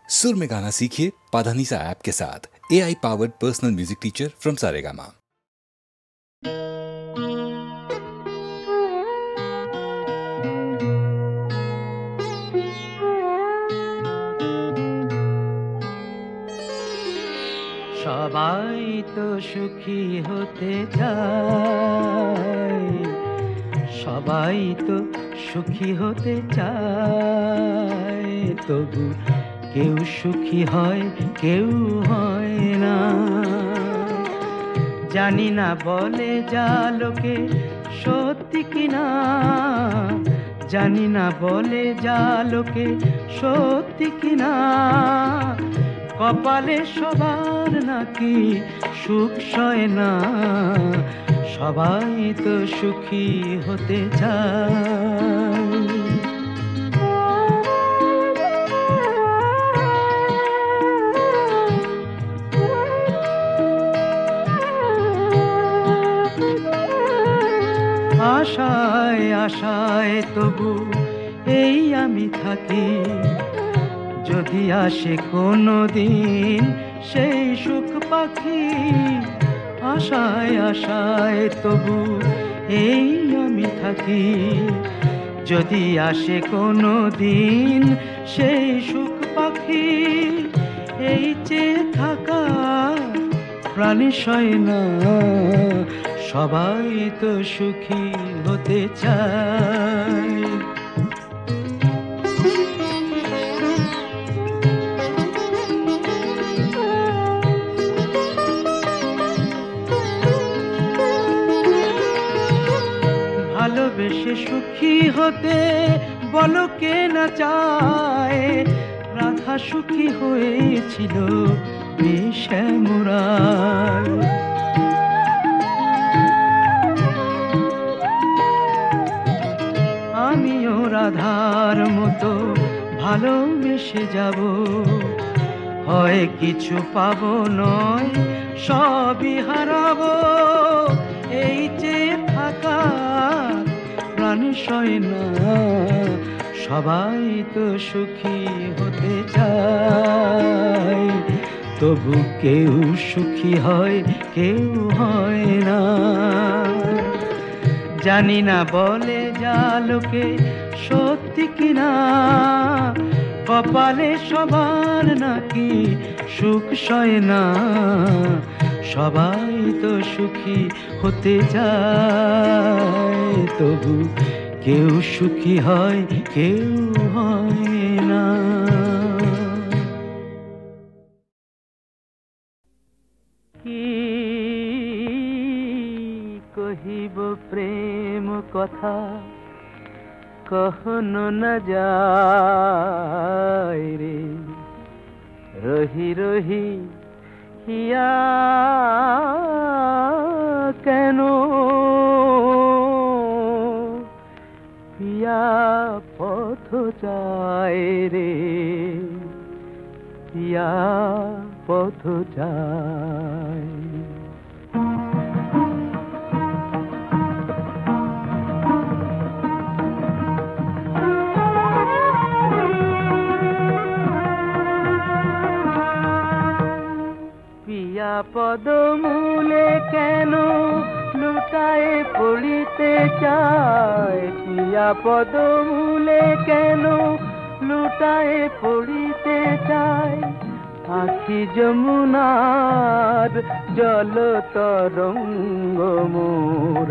सुर में गाना सीखिए पाधानीसा ऐप के साथ। AI powered personal music teacher from Saregama. সবাই তো সুখী হতে চায়, সবাই তো সুখী হতে চায়, তবু কেউ সুখী হয় কেউ হয় না। জানি না বলে যা লোকে সত্যি কিনা, জানি না বলে যা লোকে সত্যি কিনা, কপালে সবার নাকি সুখ সয় না। সবাই তো সুখী হতে চায়। আশায় আশায় তবু এই আমি থাকি, যদি আসে কোনো দিন সেই সুখ পাখি। আশায় আশায় তবু এই আমি থাকি, যদি আসে কোনো দিন সেই সুখ পাখি। এই চেয়ে থাকা প্রাণী সয় না, সবাই তো সুখী হতে চায়। ভালোবেসে সুখী হতে বলো কে না চায়, রাধা সুখী হয়েছিল শ্যামরায়। আমিও রাধার মতো ভালোবেসে যাব, হয় কিছু পাবো নয় সবই হারাবো। এই যে থাকা প্রাণী সয় না, সবাই তো সুখী হতে চায়, তবু কেউ সুখী হয় কেউ হয় না। জানি না বলে যা লোকে সত্যি কিনা, কপালে সবার নাকি সুখ সয় না। সবাই তো সুখী হতে চায়, তবু কেউ সুখী হয় কেউ হয় না। কি কহিব প্রেম কথা কখনো না যায় রে, রহি রহি হিয়া কেন পিয়া পথ চায় রে, পিয়া পথ চায়। পিয়া পদমূলে কেন লুটায়ে পড়িতে চায়, পিয়া পদমূলে কেন লুটায়ে পড়িতে চায়। আখি যমুনার জল তরঙ্গ মোর,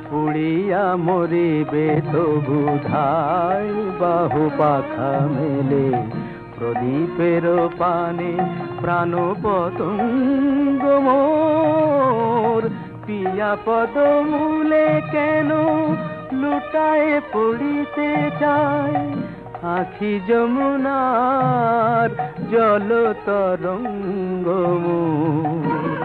পুড়িয়া মরিবে তবু ধায়। বাহু পাখা মেলে প্রদীপের পানে প্রাণ পতঙ্গ মোর। পিয়া পদমূলে কেন লুটায়ে পড়িতে চায়, আখি যমুনার জল তরঙ্গ মোর।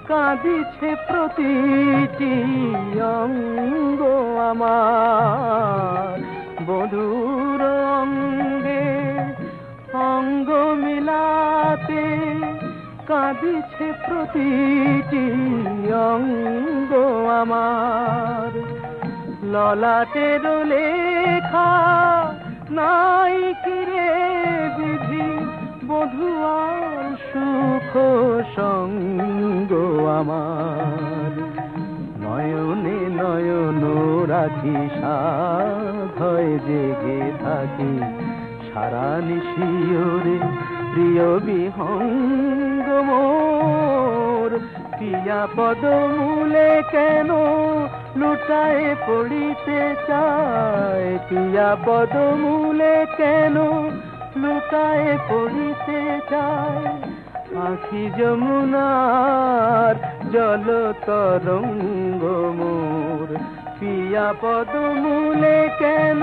কাঁদিছে প্রতিটি অঙ্গ আমার, বধুর অঙ্গে অঙ্গ মিলাতে কাঁদিছে প্রতিটি অঙ্গ আমার। ললাটের লেখা নাই কিরে বিধি, বধুয়ার সুখ সঙ্গ আমার। নয়নে নয়ন রাখি সাধয় জেগে থাকি, সারা নিশিওরে প্রিয় বিহঙ্গ মোর। পিয়া পদমূলে কেন লুটায় পড়িতে চায়, পিয়া পদমূলে কেন লুটায় পড়িতে চায়। আখি যমুনার জল তরঙ্গ মোর, পিয়া পদমূলে কেন।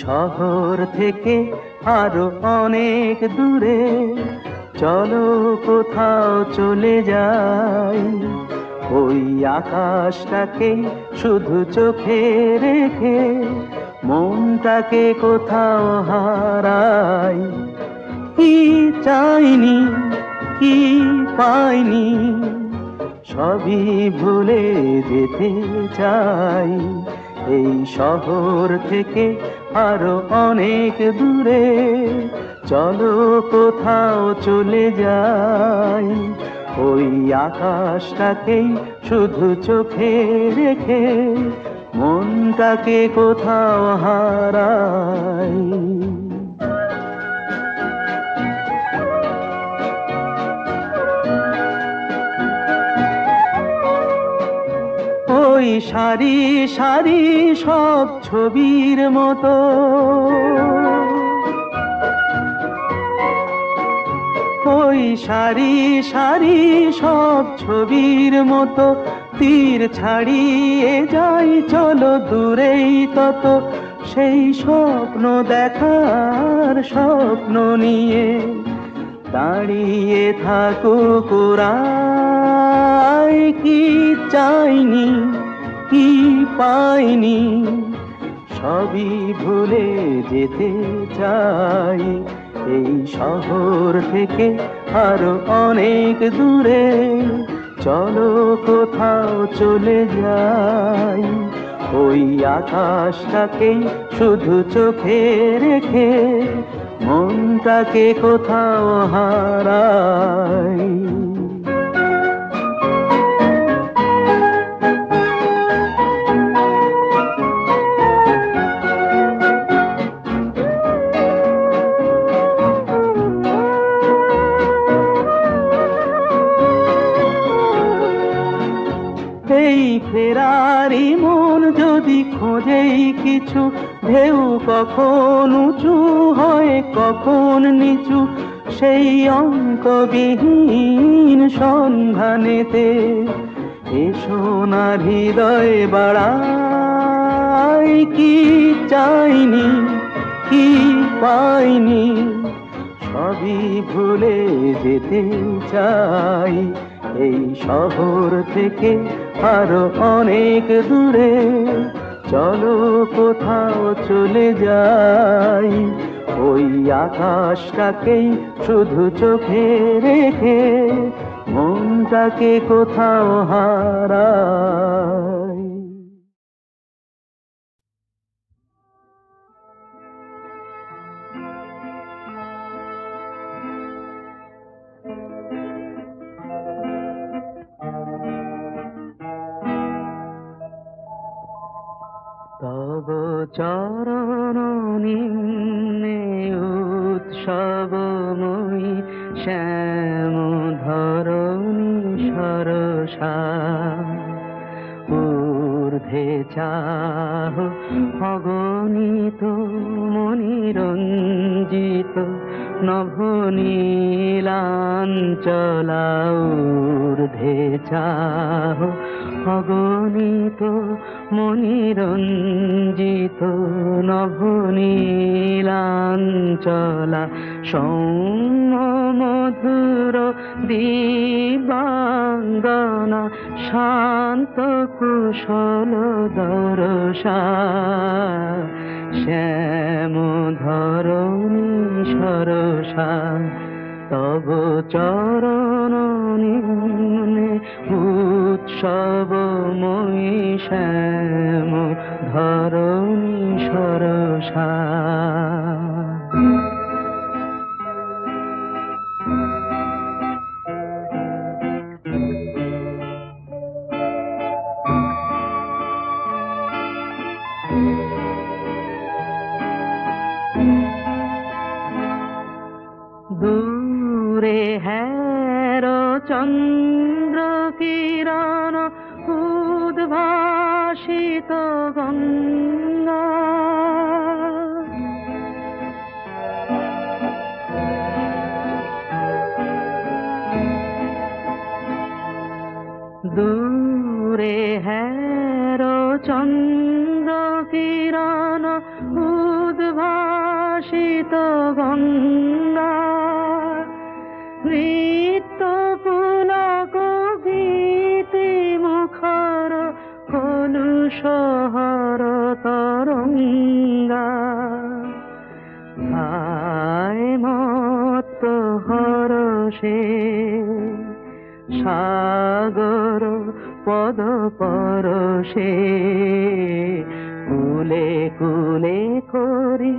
শহর থেকে আরো অনেক দূরে চলো কোথাও চলে যাই, ওই আকাশটাকে শুধু চোখে রেখে মনটাকে কোথাও হারাই। কি চাইনি কি পাইনি সবই ভুলে যেতে চাই, এই শহর থেকে আরো অনেক দূরে চলো কোথাও চলে যাই, ওই আকাশটাকেই শুধু চোখে রেখে মনটাকে কোথাও হারাই। ওই সারি সারি সব ছবির মতো, ওই সারি সারি সব ছবির মতো তীর ছাড়িয়ে যাই চলো দূরেই তত, সেই স্বপ্ন দেখার স্বপ্ন নিয়ে দাঁড়িয়ে থাকুক ওরাই। কি চাইনি কি পাইনি সবই ভুলে যেতে চাই, এই শহর থেকে আরো অনেক দূরে চলো কোথাও চলে যাই, ওই আকাশটাকেই শুধু চোখে রেখে মনটাকে কোথাও হারাই। এই ফেরারি মন যদি খোঁজেই কিছু, ঢেউ কখন উঁচু হয় কখন নিচু, সেই অঙ্কবিহীন সন্ধানেতে এসো না হৃদয় বাড়াই। কি চাইনি কি পাইনি সবই ভুলে যেতে চাই, এই শহর থেকে আরো অনেক দূরে চলো কোথাও চলে যাই, ওই আকাশটাকেই শুধু চোখে রেখে মনটাকে কোথাও হারাই। তব চরণ নিম্নে উৎসবময়ী শ্যাম ধরণী সরসা, ঊর্ধ্বে চাহ অগণিত মনিরঞ্জিত নভনীলাঞ্চলা ঊর্ধ্বে চাহ অগণিত মনিরঞ্জিত নভনীলাঞ্চলা সৌম্য মধুর দিবাঙ্গনা শান্ত কুশল দরসা শ্যাম ধরণী সরসা তব চরণ নিম্নে উৎসবময়ী শ্যাম ধরণী সরসা। দূরে হের চন্দ্র কিরণ উদ্ভাসিত গঙ্গা দূরে হের চন্দ্র কিরণ উদ্ভাসিত গঙ্গা নৃত্য পুলক গীতি মুখর কলুষহর তরঙ্গা আয় মত্ত হরষে সাগর পদ পরশে কুলে কুলে করি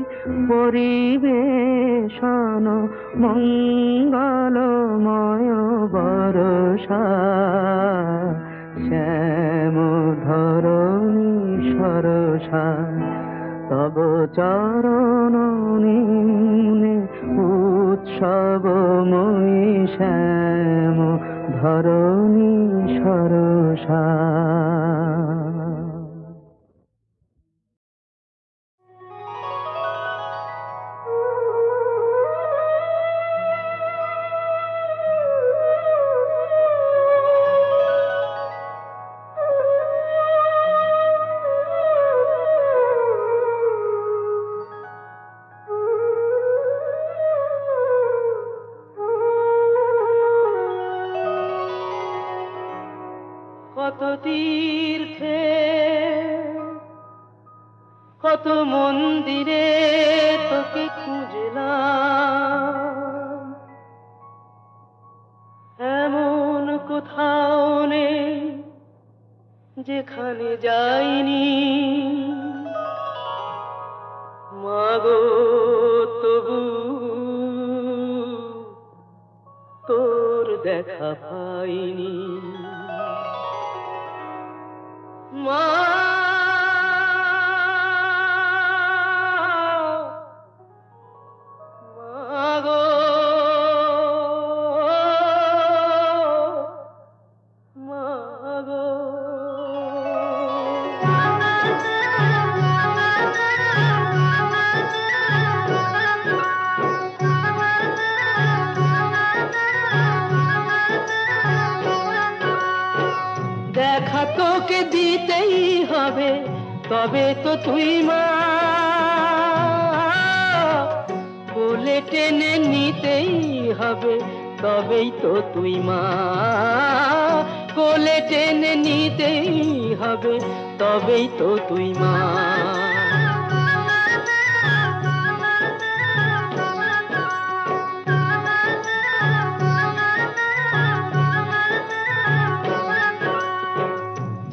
পরিবেশন মঙ্গলময় বরষা শ্যাম ধরণী সরসা তব চরণ নিম্নে উৎসবময়ী শ্যাম ধরণী সরসা। কত তীর্থে কত মন্দিরে তোকে খুঁজলাম এমন কোথাও নেই যেখানে যাইনি মাগো তবু তোর দেখা পাইনি মা মাগো মাগো দেখা তোকে দিতেই হবে তবে তো তুই মা কোলে টেনে নিতেই হবে তবেই তো তুই মা কোলে টেনে নিতেই হবে তবেই তো তুই মা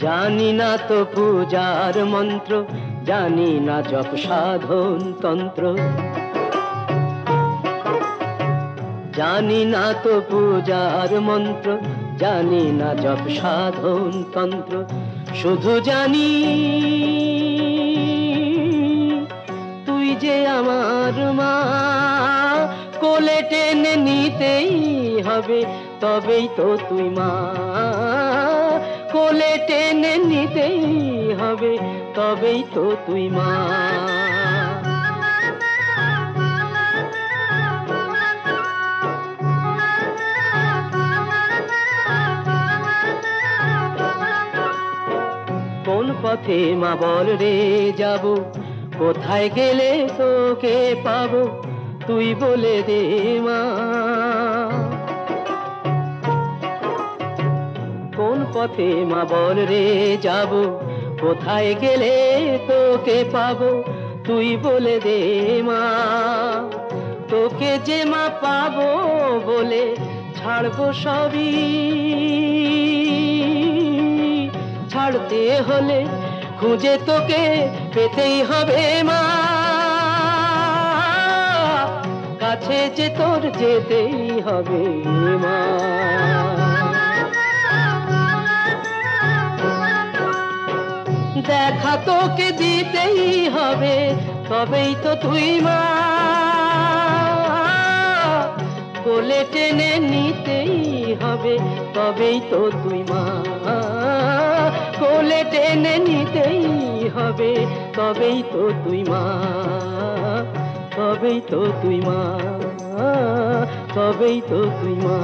জানি না তো পূজার মন্ত্র জানি না জপ সাধন তন্ত্র জানি না তো পূজার মন্ত্র জানি না জপ সাধন তন্ত্র শুধু জানি তুই যে আমার মা কোলে টেনে নিতেই হবে তবেই তো তুই মা কোলে টেনে নিতেই হবে, তবেই তো তুই মা। কোন পথে মা বল রে যাব, কোথায় গেলে তোকে পাবো, তুই বলে দে মা। কোন পথে মা বল রে যাব, কোথায় গেলে তোকে পাবো, তুই বলে দে মা। তোকে যে মা পাবো বলে ছাড়বো সবই, ছাড়তে হলে খুঁজে তোকে পেতেই হবে মা। কাছে যে তোর যেতেই হবে মা। দেখা তোকে দিতেই হবে, তবেই তো তুই মা। কোলে টেনে নিতেই হবে, তবেই তো তুই মা। কোলে টেনে নিতেই হবে, তবেই তো তুই মা। তবেই তো তুই মা, তবেই তো তুই মা।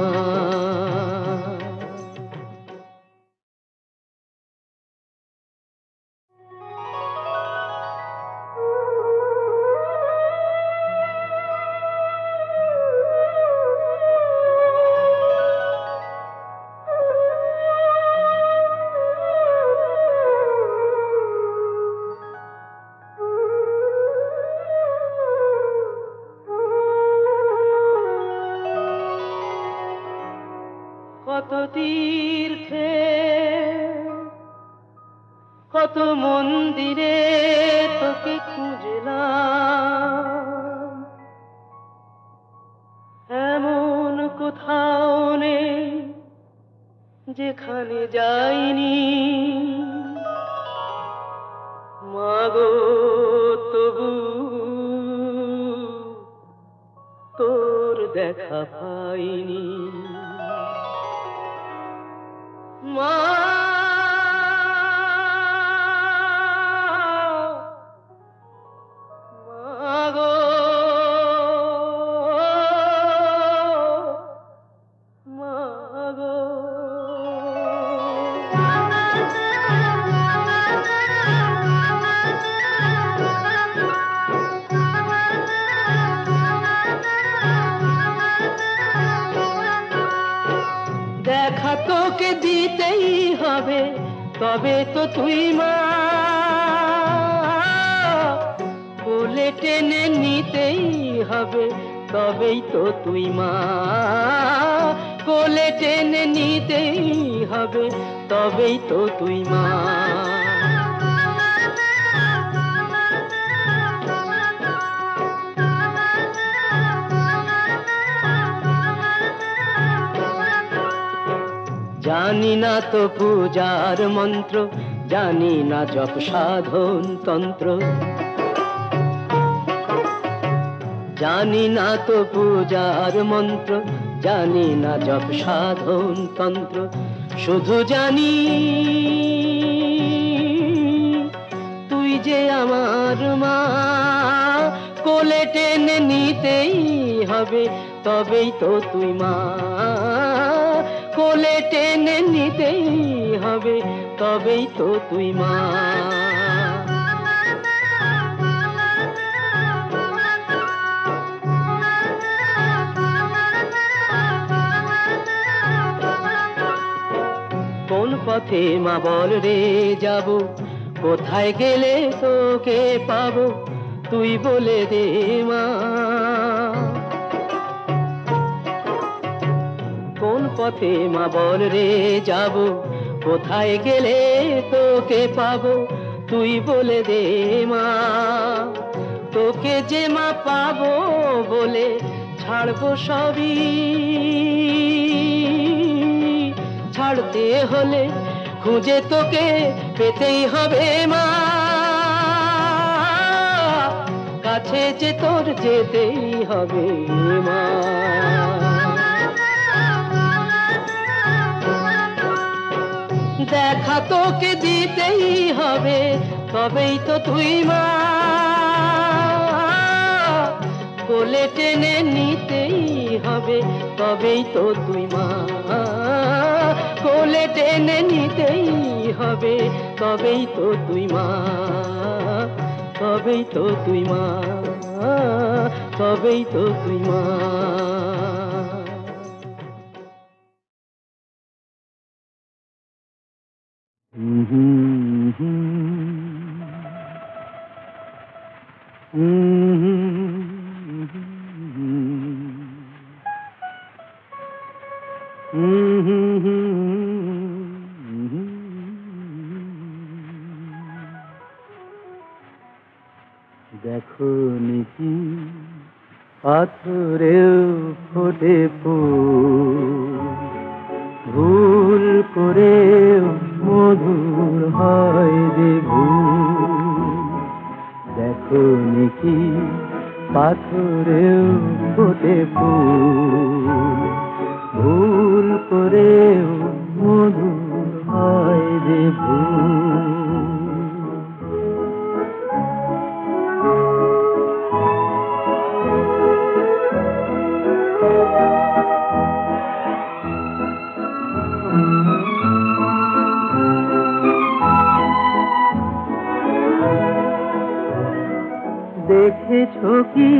কত তীর্থে কত মন্দিরে তোকে খুঁজলাম, এমন কোথাও নেই যেখানে যাইনি মাগো। তবু তোর দেখা পাইনি মা। মাগো মাগো। দেখা তোকে দিতেই হবে, তবে তো তুই মা। কোলে টেনে নিতেই হবে, তবেই তো তুই মা। কোলে টেনে নিতেই হবে, তবেই তো তুই মা। জানি না তো পূজার মন্ত্র, জানি না জপ সাধন তন্ত্র। জানি না তো পূজার মন্ত্র, জানি না জপ সাধন তন্ত্র। শুধু জানি তুই যে আমার মা। কোলে টেনে নিতেই হবে, তবেই তো তুই মা। কোলে টেনে নিতেই হবে, তবেই তো তুই মা। কোন পথে মা বল রে যাব, কোথায় গেলে তোকে পাবো, তুই বলে দে মা। কোন পথে মা বল রে যাব, কোথায় গেলে তোকে পাবো, তুই বলে দে মা। তোকে যে মা পাবো বলে ছাড়বো সবই, ছাড়তে হলে খুঁজে তোকে পেতেই হবে মা। কাছে যে তোর যেতেই হবে মা। দেখা তোকে দিতেই হবে, তবেই তো তুই মা। কোলে টেনে নিতেই হবে, তবেই তো তুই মা। কোলে টেনে নিতেই হবে, তবেই তো তুই মা। তবেই তো তুই মা, তবেই তো তুই মা। দেখো নিকি পাথরেও ফোটে ফুল, ভুল করেও মধুর হয় যে ভুল। দেখো নিকি পাথরেও ফোটে ফুল, ভুল করেও মধুর হয় যে ভুল। দেখেছো কি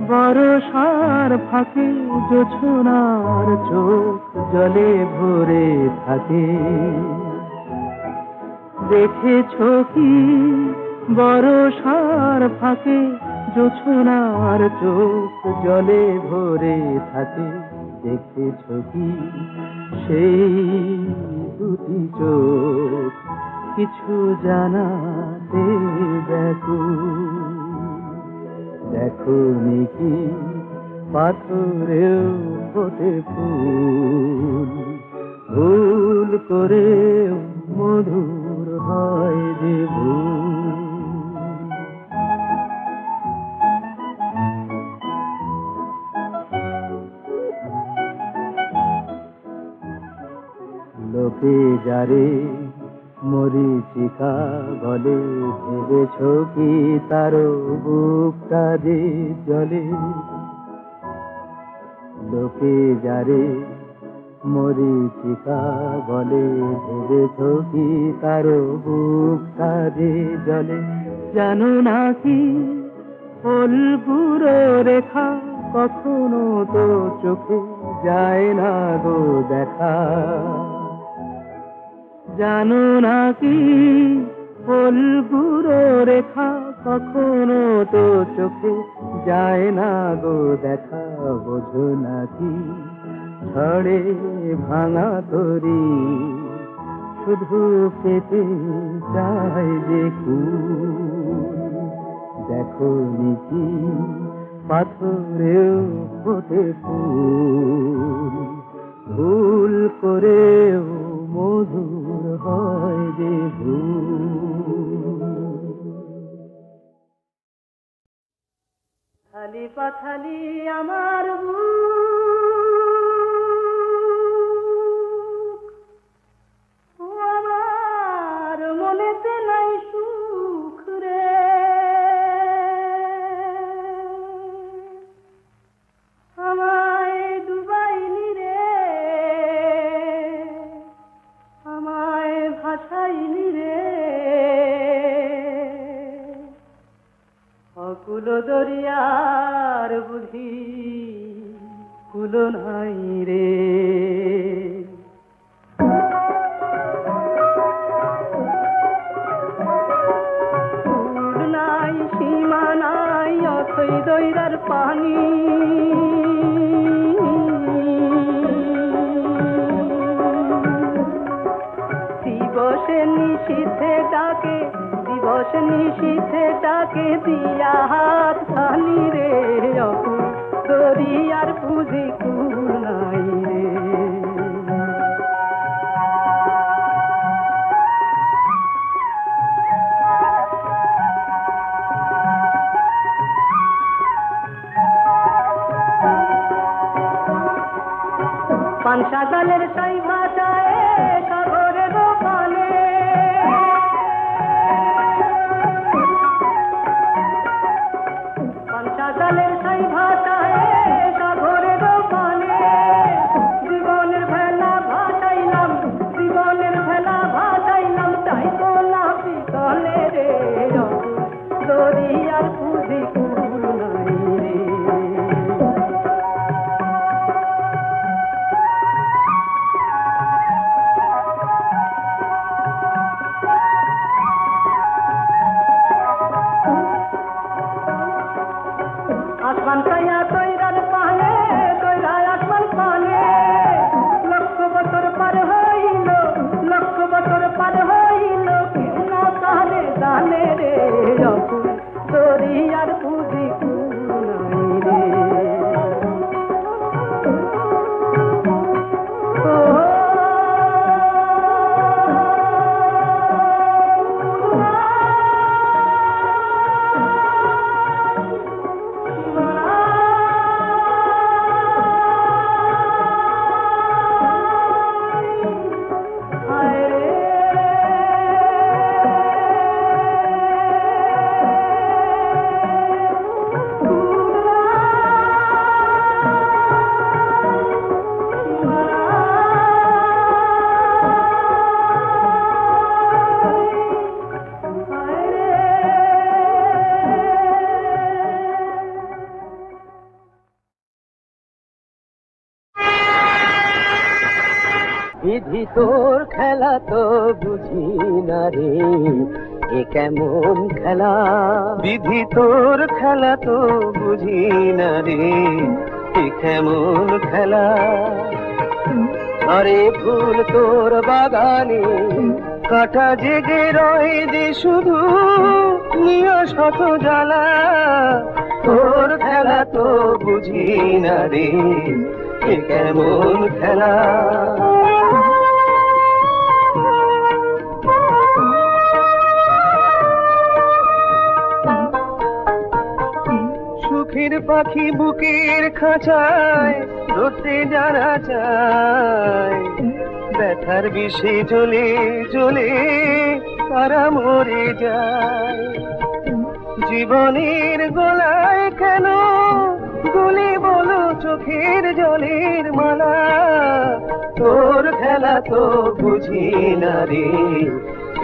বরষার ফাঁকে জোছনার চোখ জলে ভরে থাকে? দেখেছো কি বরষার ফাঁকে জোছনার চোখ জলে ভরে থাকে? দেখেছো কি সেই দুটি চোখ কিছু জানাতে ব্যাকুল? দেখো নিকি পাথরেও ফোটে ফুল, ভুল করেও মধুর হয় যে ভুল। লোকে যারে মরীচিকা বলে, ভেবেছো কি তারও বুকটা যে জলে? লোকে যারে মরীচিকা বলে, ভেবেছো কি তারও বুকটা যে জলে? জানো না কি ফুলগুলো রেখা কখনো তো চোখে যায় না গো দেখা? জানো না কি ফুলগুলো রেখা কখনো তো চোখে যায় না গো দেখা? বোঝো না কি ঝড়ে ভাঙা তরি শুধু পেতে চায় যে কুল? দেখো নিকি পাথরেও ফোটে ফুল, ভুল করেও মধুর হয় যে ভুল। থালি পাথালি আমার বুক, আমার মনেতে নাই সুখ রে। আমায় ডুবাইলি রে, আমায় ভাসাইলি রে, অকুল দরিয়ার বুঝি কুল নাই রে। কুল নাই, সীমা নাই, অথই দৈরার পানি। দিবসে নিশীথে ডাকে, দিবস নিশীথে ডাকে দিয়া হাত খালি রে, অকুল দরিয়ার বুঝি কুল নাই রে। পানসা জলের সাই ভাষায় সাগরের বিধি তোর খেলা তো বুঝি না রে, এ কেমন খেলা। বিধি তোর খেলা তো বুঝি না রে, এ কেমন খেলা। আরে ফুল তোর বাগানে কাটা জেগে রয় যে শুধু, নিয় শত জ্বালা। তোর খেলা তো বুঝি না রে, এ কেমন খেলা। সুখের পাখি বুকের খাঁচায় ধরতে জানা চায়, ব্যথার বিষে জ্বলে জ্বলে তারা মরে যায়। জীবনের গলায় কেন গুলি বলো চোখের জলের মালা। তোর খেলা তো বুঝি না রে,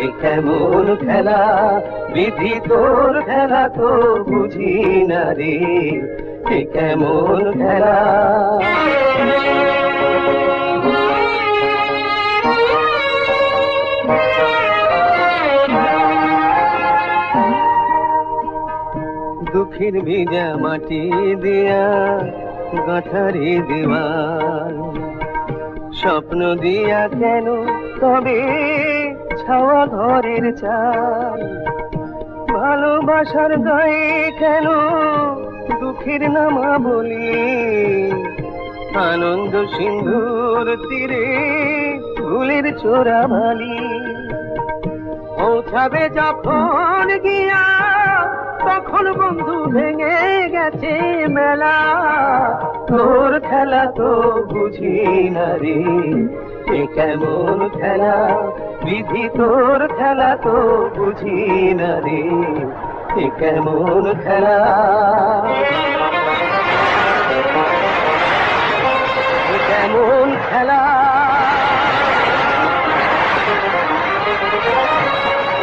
এ কেমন খেলা। বিধি তোর খেলা তো বুঝি না রে, এ কেমন খেলা। দুঃখের ভেজা মাটি দিয়া গাঁথারি দেওয়াল, স্বপ্ন দিয়া কেন তবে ছাওয়া ঘরের চাল। ভালোবাসার গায়ে কেন দুঃখের নামা বলি, আনন্দ সিন্ধুর তীরে ভুলের চোরা ভালি। পৌঁছাবে যখন গিয়া তখন বন্ধু ভেঙে গেছে মেলা। তোর খেলা তো বুঝি না রে, এ কেমন খেলা। বিধি তোর খেলা তো বুঝি না রে, এ কেমন খেলা। এ কেমন খেলা,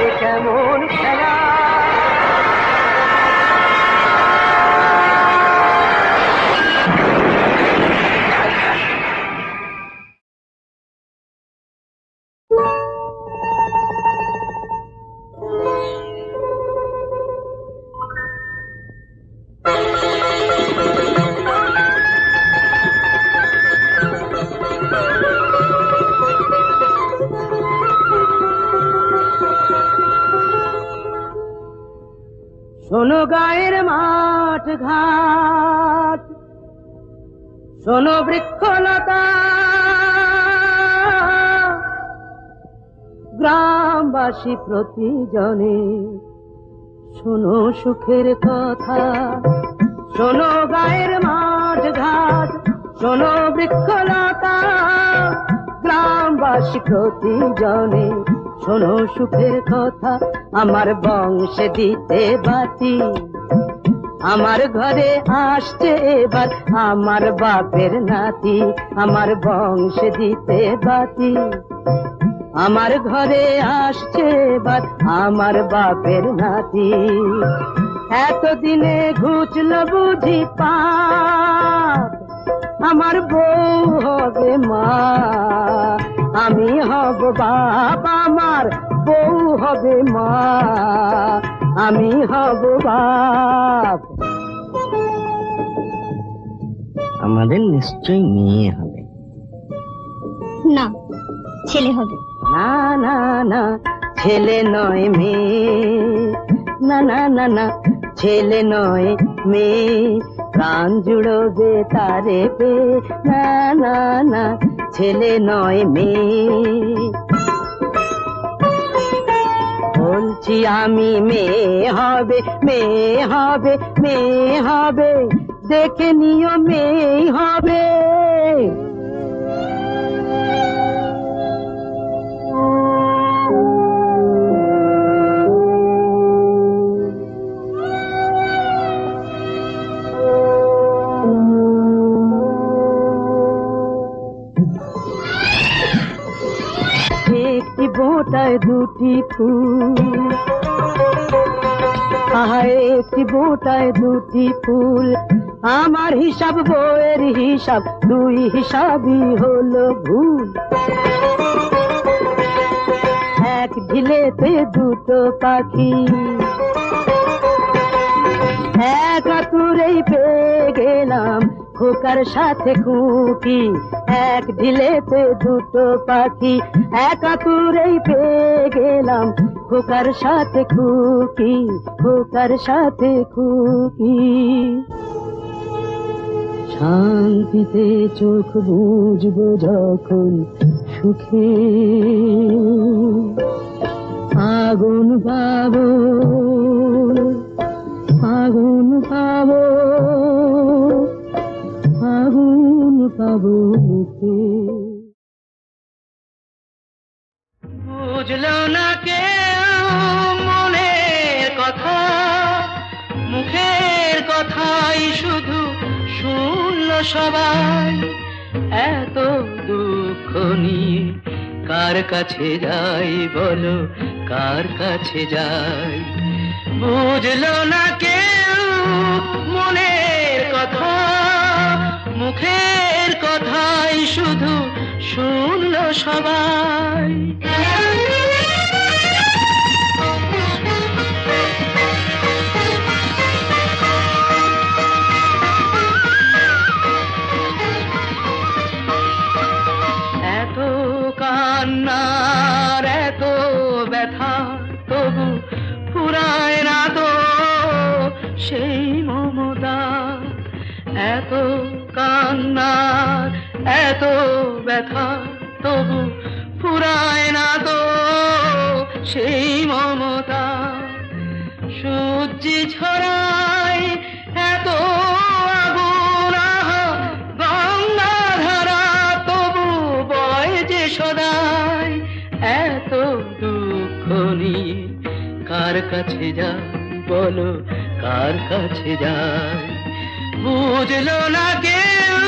এ কেমন খেলা। শোনো গায়ের মাঠ ঘাট, শোনো বৃক্ষলতা, গ্রামবাসী প্রতিজনে শোনো সুখের কথা। শোনো গায়ের মাঠ ঘাট, শোনো বৃক্ষলতা, গ্রামবাসী প্রতিজনে শোনো সুখের কথা। আমার বংশে দিতে বাতি, আমার ঘরে আসছে এবার আমার বাপের নাতি। আমার বংশে দিতে বাতি, আমার ঘরে আসছে এবার আমার বাপের নাতি। এতদিনে ঘুচল বুঝি পাপ, আমার বউ হবে মা, আমি হব বাপ। আমার বউ হবে মা, আমি হব বাপ। আমাদের নিশ্চয়ই মেয়ে হবে। না, ছেলে হবে। না না না, ছেলে নয় মেয়ে। না না না না, ছেলে নয় মেয়ে। প্রাণ জুড়বে তারে পে। না না না, ছেলে নয় মেয়ে। বলছি আমি মেয়ে হবে, মেয়ে হবে, মেয়ে হবে। দেখে নিও মেয়ে হবে। একটি বোঁটায় দুটি ফুল, একটি বোঁটায় দুটি ফুল। আমার হিসাব বউয়ের হিসাব, দুই হিসাবই হলো ভুল। এক ঢিলেতে দুটো পাখি, এক আতুরেই পেয়ে গেলাম খোকার সাথে খুকি। এক ঢিলেতে দুটো পাখি, এক আতুরেই পেয়ে গেলাম খোকার সাথে খুকি, খোকার সাথে খুকি। শান্তিতে চোখ বুঝবো যখন সুখে আগুন পাবো, আগুন পাবো, আগুন পাবো মুখে। বুঝলো না কেউ মনের কথা, মুখের কথাই শুধু শুনলো সবাই। এত দুঃখ নিয়ে কার কাছে যাই বলো, কার কাছে যাই? বুঝলো না কেউ মনের কথা, মুখের কথাই শুধু শুনলো সবাই। এত কান্নার এত ব্যথা তবু ফুরায় না তো সেই মমতা। এত কান্নার এত ব্যথা তবু ফুরায় না তো সেই মমতা। সূর্যি ছড়ায় এত আগুন, গঙ্গা ধারা তবু বয় যে সদাই। এত দুঃখ নিয়ে কার কাছে যাই বলো, কার কাছে যাই? বুঝলো না কেউ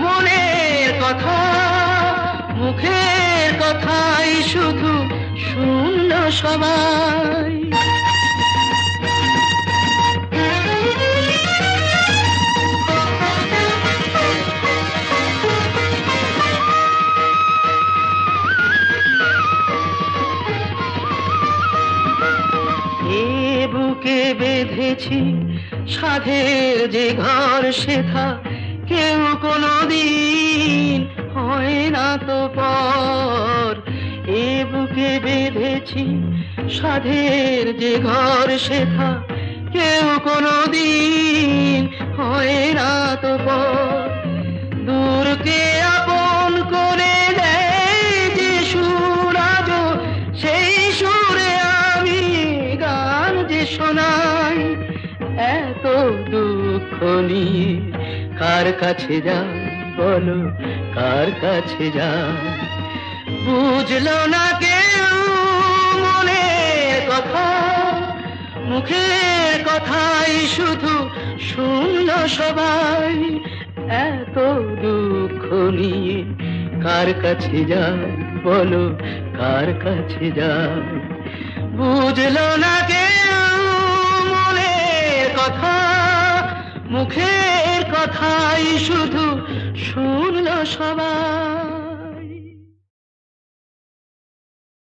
মনের কথা, মুখের কথাই শুধু শুনলো সবাই। বুকে বেঁধেছি সাধের যে ঘর, সেথা কেউ কোনোদিন হয় না তো পর। এ বুকে বেঁধেছি সাধের যে ঘর, সেথা কেউ কোনোদিন হয় না তো পর। দূরকে আপন করে দেয় যে সুর, আজ সেই সুরে আমি গান যে শোনাই। এত দুঃখ নিয়ে কার কাছে যাই বলো, কার কাছে যাই? বুঝলো না কেউ মনের কথা, মুখের কথাই শুধু শুনলো সবাই। এত দুঃখ নিয়ে কার কাছে যাই বলো, কার কাছে যাই? বুঝলো না কেউ মনের কথা, মুখের কথাই শুধু শুনলো সবাই।